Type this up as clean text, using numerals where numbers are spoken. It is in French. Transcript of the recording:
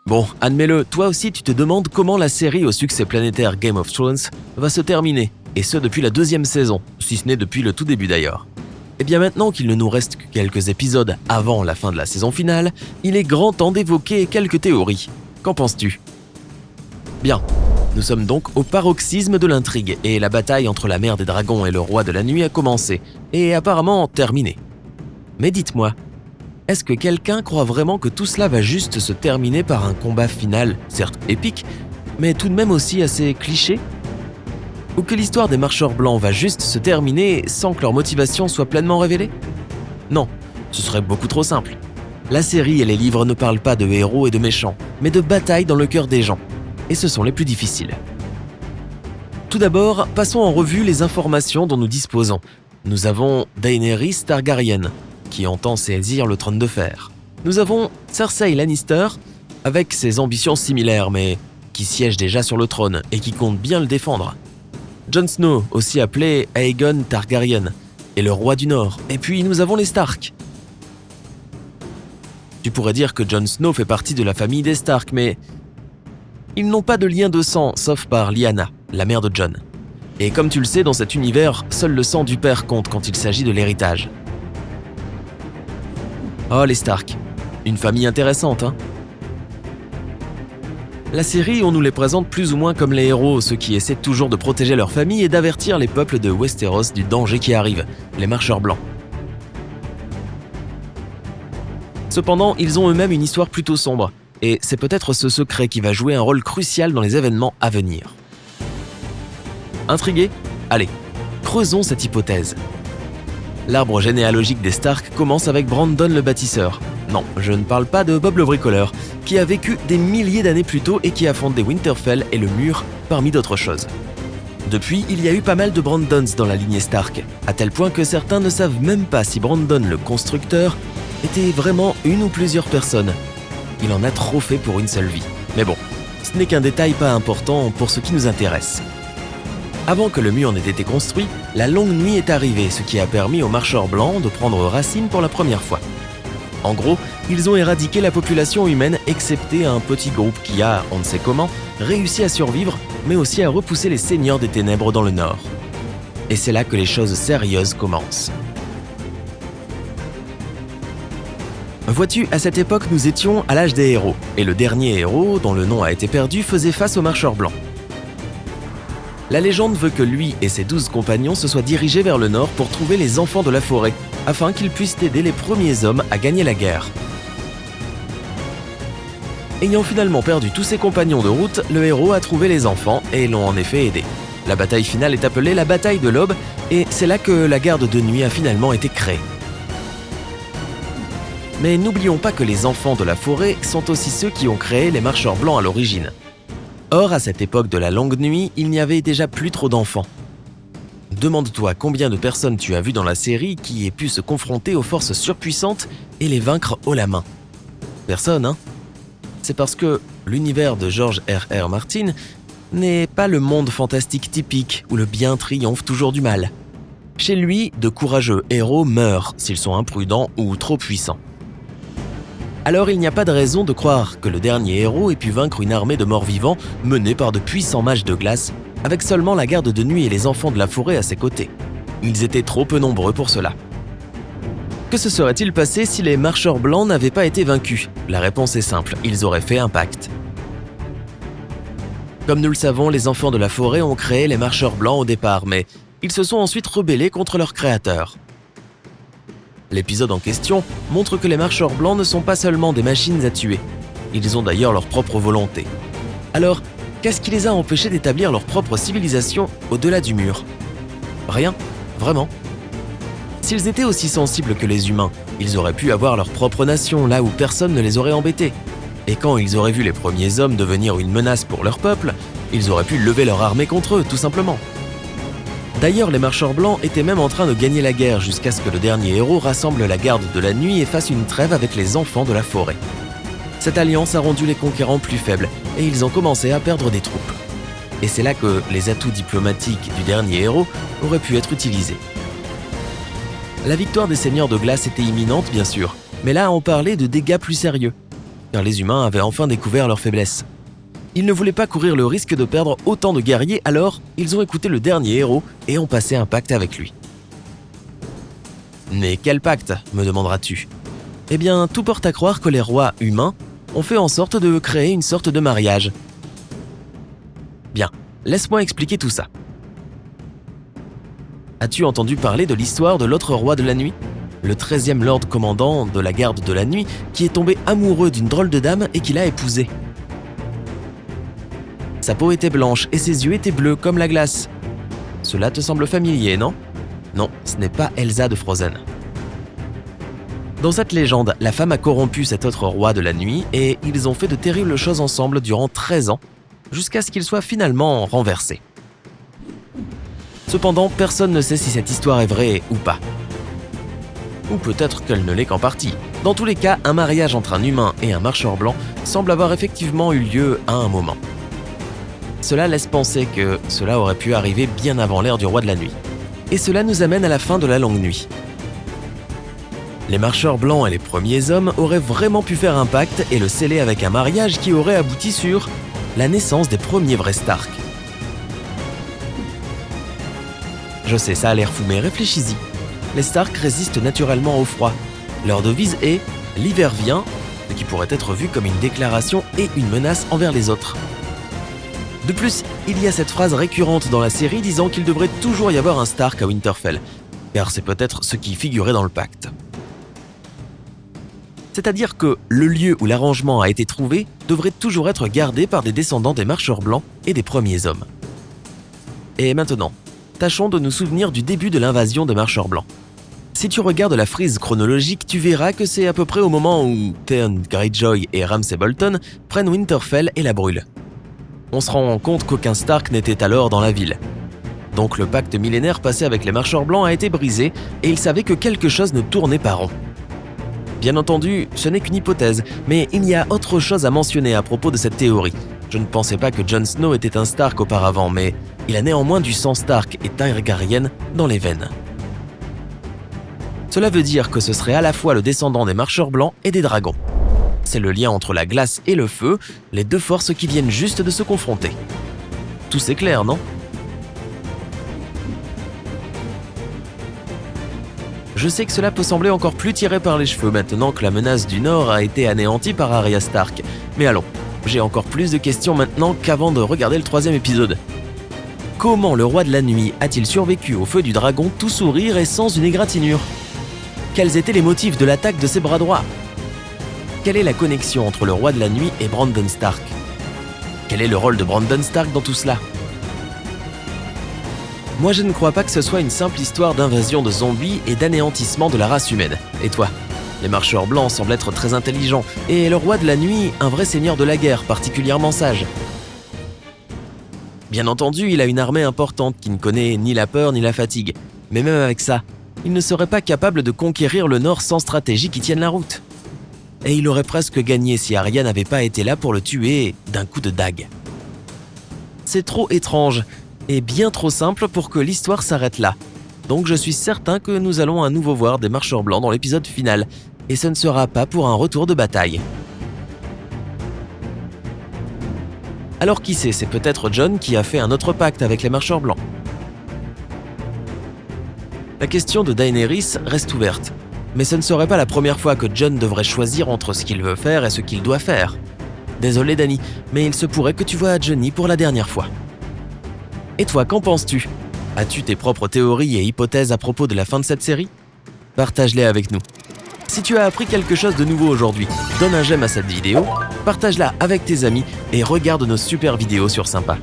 Bon, admets-le, toi aussi tu te demandes comment la série au succès planétaire Game of Thrones va se terminer, et ce depuis la 2e saison, si ce n'est depuis le tout début d'ailleurs. Et bien maintenant qu'il ne nous reste que quelques épisodes avant la fin de la saison finale, il est grand temps d'évoquer quelques théories. Qu'en penses-tu ? Bien, nous sommes donc au paroxysme de l'intrigue, et la bataille entre la mère des dragons et le roi de la nuit a commencé, et apparemment terminé. Mais dites-moi, est-ce que quelqu'un croit vraiment que tout cela va juste se terminer par un combat final, certes épique, mais tout de même aussi assez cliché ? Ou que l'histoire des marcheurs blancs va juste se terminer sans que leur motivation soit pleinement révélée ? Non, ce serait beaucoup trop simple. La série et les livres ne parlent pas de héros et de méchants, mais de batailles dans le cœur des gens. Et ce sont les plus difficiles. Tout d'abord, passons en revue les informations dont nous disposons. Nous avons Daenerys Targaryen, qui entend saisir le trône de fer. Nous avons Cersei Lannister, avec ses ambitions similaires, mais qui siège déjà sur le trône et qui compte bien le défendre. Jon Snow, aussi appelé Aegon Targaryen, est le roi du Nord. Et puis nous avons les Stark. Tu pourrais dire que Jon Snow fait partie de la famille des Stark, mais ils n'ont pas de lien de sang, sauf par Lyanna, la mère de Jon. Et comme tu le sais, dans cet univers, seul le sang du père compte quand il s'agit de l'héritage. Oh, les Stark. Une famille intéressante, hein ? La série, on nous les présente plus ou moins comme les héros, ceux qui essaient toujours de protéger leur famille et d'avertir les peuples de Westeros du danger qui arrive, les marcheurs blancs. Cependant, ils ont eux-mêmes une histoire plutôt sombre, et c'est peut-être ce secret qui va jouer un rôle crucial dans les événements à venir. Intrigué ? Allez, creusons cette hypothèse. L'arbre généalogique des Stark commence avec Brandon le bâtisseur. Non, je ne parle pas de Bob le bricoleur, qui a vécu des milliers d'années plus tôt et qui a fondé Winterfell et le mur, parmi d'autres choses. Depuis, il y a eu pas mal de Brandons dans la lignée Stark, à tel point que certains ne savent même pas si Brandon le constructeur était vraiment une ou plusieurs personnes. Il en a trop fait pour une seule vie. Mais bon, ce n'est qu'un détail pas important pour ce qui nous intéresse. Avant que le mur n'ait été construit, la longue nuit est arrivée, ce qui a permis aux marcheurs blancs de prendre racine pour la première fois. En gros, ils ont éradiqué la population humaine, excepté un petit groupe qui a, on ne sait comment, réussi à survivre, mais aussi à repousser les seigneurs des ténèbres dans le nord. Et c'est là que les choses sérieuses commencent. Vois-tu, à cette époque, nous étions à l'âge des héros, et le dernier héros, dont le nom a été perdu, faisait face aux marcheurs blancs. La légende veut que lui et ses 12 compagnons se soient dirigés vers le nord pour trouver les enfants de la forêt, afin qu'ils puissent aider les premiers hommes à gagner la guerre. Ayant finalement perdu tous ses compagnons de route, le héros a trouvé les enfants et l'ont en effet aidé. La bataille finale est appelée la bataille de l'Aube, et c'est là que la garde de nuit a finalement été créée. Mais n'oublions pas que les enfants de la forêt sont aussi ceux qui ont créé les marcheurs blancs à l'origine. Or, à cette époque de la longue nuit, il n'y avait déjà plus trop d'enfants. Demande-toi combien de personnes tu as vues dans la série qui aient pu se confronter aux forces surpuissantes et les vaincre haut la main. Personne, hein ? C'est parce que l'univers de George R.R. Martin n'est pas le monde fantastique typique où le bien triomphe toujours du mal. Chez lui, de courageux héros meurent s'ils sont imprudents ou trop puissants. Alors il n'y a pas de raison de croire que le dernier héros ait pu vaincre une armée de morts-vivants menée par de puissants mages de glace, avec seulement la garde de nuit et les enfants de la forêt à ses côtés. Ils étaient trop peu nombreux pour cela. Que se serait-il passé si les marcheurs blancs n'avaient pas été vaincus ? La réponse est simple, ils auraient fait un pacte. Comme nous le savons, les enfants de la forêt ont créé les marcheurs blancs au départ, mais ils se sont ensuite rebellés contre leur créateur. L'épisode en question montre que les marcheurs blancs ne sont pas seulement des machines à tuer. Ils ont d'ailleurs leur propre volonté. Alors, qu'est-ce qui les a empêchés d'établir leur propre civilisation au-delà du mur ? Rien, vraiment. S'ils étaient aussi sensibles que les humains, ils auraient pu avoir leur propre nation là où personne ne les aurait embêtés. Et quand ils auraient vu les premiers hommes devenir une menace pour leur peuple, ils auraient pu lever leur armée contre eux, tout simplement. D'ailleurs, les marcheurs blancs étaient même en train de gagner la guerre jusqu'à ce que le dernier héros rassemble la garde de la nuit et fasse une trêve avec les enfants de la forêt. Cette alliance a rendu les conquérants plus faibles et ils ont commencé à perdre des troupes. Et c'est là que les atouts diplomatiques du dernier héros auraient pu être utilisés. La victoire des seigneurs de glace était imminente, bien sûr, Mais là, on parlait de dégâts plus sérieux, car les humains avaient enfin découvert leur faiblesse. Ils ne voulaient pas courir le risque de perdre autant de guerriers, alors ils ont écouté le dernier héros et ont passé un pacte avec lui. Mais quel pacte, me demanderas-tu ? Eh bien, tout porte à croire que les rois humains ont fait en sorte de créer une sorte de mariage. Bien, laisse-moi expliquer tout ça. As-tu entendu parler de l'histoire de l'autre roi de la nuit ? Le 13e Lord commandant de la garde de la nuit qui est tombé amoureux d'une drôle de dame et qui l'a épousée. Sa peau était blanche et ses yeux étaient bleus comme la glace. Cela te semble familier, non ? Non, ce n'est pas Elsa de Frozen. Dans cette légende, la femme a corrompu cet autre roi de la nuit et ils ont fait de terribles choses ensemble durant 13 ans, jusqu'à ce qu'il soit finalement renversé. Cependant, personne ne sait si cette histoire est vraie ou pas. Ou peut-être qu'elle ne l'est qu'en partie. Dans tous les cas, un mariage entre un humain et un marcheur blanc semble avoir effectivement eu lieu à un moment. Cela laisse penser que cela aurait pu arriver bien avant l'ère du roi de la nuit. Et cela nous amène à la fin de la longue nuit. Les marcheurs blancs et les premiers hommes auraient vraiment pu faire un pacte et le sceller avec un mariage qui aurait abouti sur la naissance des premiers vrais Stark. Je sais, ça a l'air fou, mais réfléchis-y. Les Stark résistent naturellement au froid. Leur devise est « l'hiver vient », ce qui pourrait être vu comme une déclaration et une menace envers les autres. De plus, il y a cette phrase récurrente dans la série disant qu'il devrait toujours y avoir un Stark à Winterfell, car c'est peut-être ce qui figurait dans le pacte. C'est-à-dire que le lieu où l'arrangement a été trouvé devrait toujours être gardé par des descendants des marcheurs blancs et des premiers hommes. Et maintenant, tâchons de nous souvenir du début de l'invasion des marcheurs blancs. Si tu regardes la frise chronologique, tu verras que c'est à peu près au moment où Theon Greyjoy et Ramsay Bolton prennent Winterfell et la brûlent. On se rend compte qu'aucun Stark n'était alors dans la ville. Donc le pacte millénaire passé avec les marcheurs blancs a été brisé et ils savaient que quelque chose ne tournait pas rond. Bien entendu, ce n'est qu'une hypothèse, mais il y a autre chose à mentionner à propos de cette théorie. Je ne pensais pas que Jon Snow était un Stark auparavant, mais il a néanmoins du sang Stark et Targaryen dans les veines. Cela veut dire que ce serait à la fois le descendant des marcheurs blancs et des dragons. C'est le lien entre la glace et le feu, les deux forces qui viennent juste de se confronter. Tout c'est clair, non ? Je sais que cela peut sembler encore plus tiré par les cheveux maintenant que la menace du Nord a été anéantie par Arya Stark. Mais allons, j'ai encore plus de questions maintenant qu'avant de regarder le 3e épisode. Comment le roi de la nuit a-t-il survécu au feu du dragon tout sourire et sans une égratignure ? Quels étaient les motifs de l'attaque de ses bras droits ? Quelle est la connexion entre le roi de la nuit et Brandon Stark ? Quel est le rôle de Brandon Stark dans tout cela ? Moi, je ne crois pas que ce soit une simple histoire d'invasion de zombies et d'anéantissement de la race humaine. Et toi ? Les marcheurs blancs semblent être très intelligents, et le roi de la nuit, un vrai seigneur de la guerre, particulièrement sage. Bien entendu, il a une armée importante qui ne connaît ni la peur ni la fatigue. Mais même avec ça, il ne serait pas capable de conquérir le Nord sans stratégie qui tienne la route. Et il aurait presque gagné si Arya n'avait pas été là pour le tuer d'un coup de dague. C'est trop étrange, et bien trop simple pour que l'histoire s'arrête là. Donc je suis certain que nous allons à nouveau voir des marcheurs blancs dans l'épisode final, et ce ne sera pas pour un retour de bataille. Alors qui sait, c'est peut-être Jon qui a fait un autre pacte avec les marcheurs blancs. La question de Daenerys reste ouverte, mais ce ne serait pas la première fois que Jon devrait choisir entre ce qu'il veut faire et ce qu'il doit faire. Désolé Dany, mais il se pourrait que tu vois Johnny pour la dernière fois. Et toi, qu'en penses-tu ? As-tu tes propres théories et hypothèses à propos de la fin de cette série ? Partage-les avec nous. Si tu as appris quelque chose de nouveau aujourd'hui, donne un j'aime à cette vidéo, partage-la avec tes amis et regarde nos super vidéos sur Sympa.